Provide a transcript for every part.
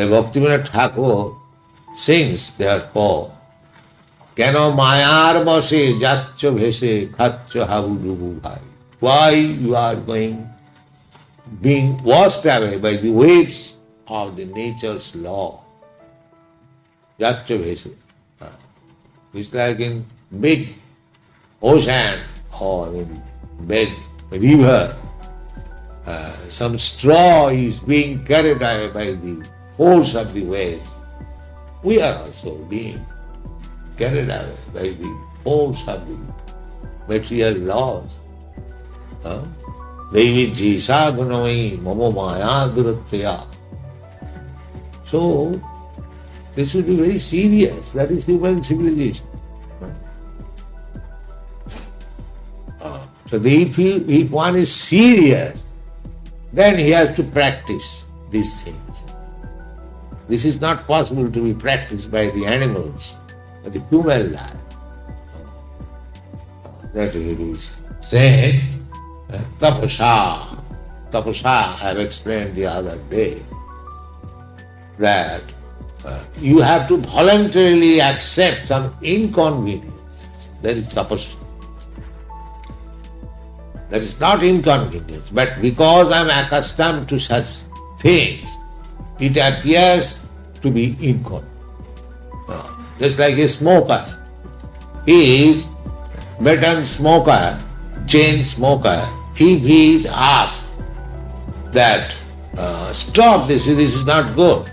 Bhaktivinoda Thakur sings therefore, Keno mayar base jaccho bhese khacho habudubu bhai. Why you are being washed away by the waves of the nature's law? Jaccho bhese. It's like in big ocean or in big river. Some straw is being carried away by the force of the waves. We are also being carried away by the force of the material laws. Devi jisa gunamai mama maya duratya. So, this should be very serious. That is human civilization. So if one is serious, then he has to practice these things. This is not possible to be practiced by the animals, by the human life. That it is said, tapasa. Tapasa, I have explained the other day, that you have to voluntarily accept some inconvenience. That is tapasa. That is not inconvenience, but because I am accustomed to such things, it appears to be inconvenient. Just like a smoker. He is veteran smoker, chain smoker. If he is asked that stop this is not good.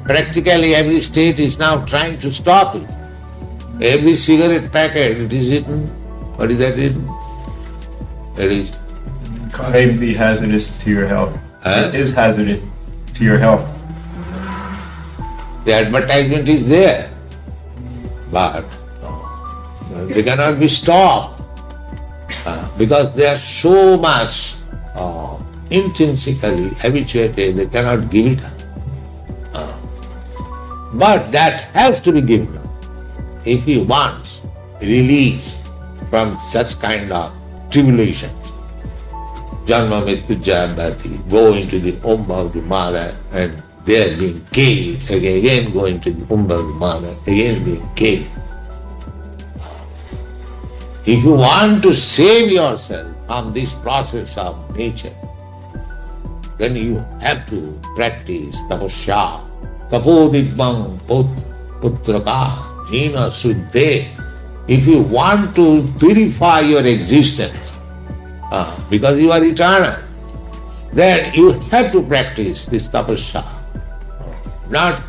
Practically every state is now trying to stop it. Every cigarette packet, it is written, what is that written? It is. It may be hazardous to your health. It is hazardous to your health. The advertisement is there, but they cannot be stopped because they are so much intrinsically habituated, they cannot give it up. But that has to be given up if he wants release from such kind of tribulations. Janma Mrityu Jayabhati, go into the womb of the mother and there being killed, again go into the womb of the mother, again being killed. If you want to save yourself from this process of nature, then you have to practice tapasya. Tapodidmam putraka jina suddhe. If you want to purify your existence, because you are eternal, then you have to practice this tapasya, not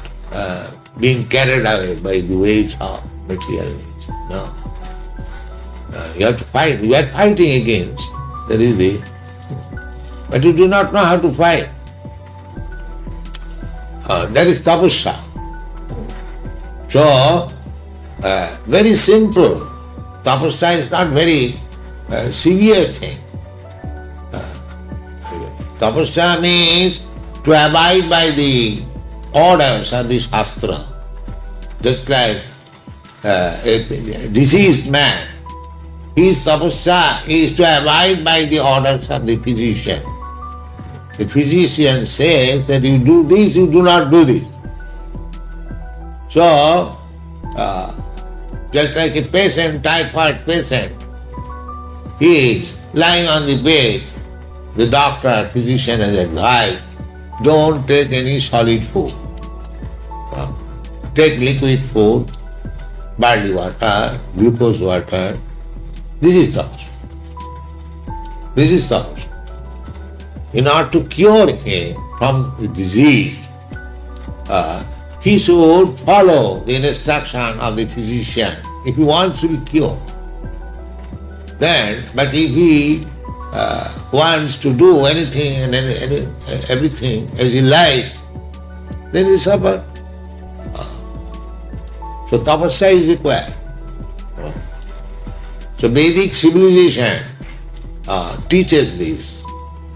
being carried away by the waves of material nature. No. You have to fight. You are fighting against. That is the. But you do not know how to fight. That is tapasya. So, very simple. Tapasya is not very severe thing. Tapasya means to abide by the orders of the Shastra. Just like a diseased man, his tapasya is to abide by the orders of the physician. The physician says that you do this, you do not do this. So, just like a patient, typhoid patient, he is lying on the bed, the doctor, physician has advised, don't take any solid food. Take liquid food, barley water, glucose water. This is tapasya. This is tapasya. In order to cure him from the disease, he should follow the instruction of the physician if he wants to be cured. Then, but if he wants to do anything and everything as he likes, then he suffer. So tapasya is required. So Vedic civilization teaches this.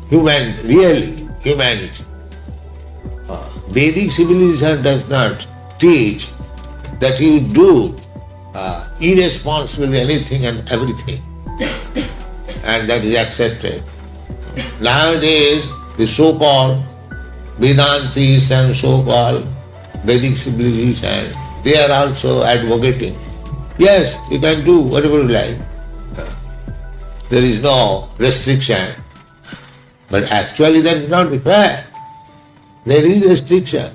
Humanity. Vedic civilization does not teach that you do irresponsibly anything and everything, and that is accepted. Nowadays, the so-called Vedantis and so-called Vedic civilization, they are also advocating. Yes, you can do whatever you like. There is no restriction. But actually that is not required. There is restriction.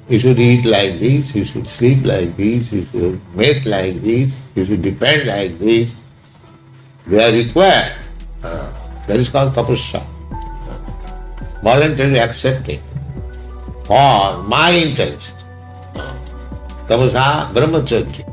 You should eat like this, you should sleep like this, you should mate like this, you should depend like this. They are required. That is called tapasya. Voluntarily accepting for my interest. Tapasya brahmacharya.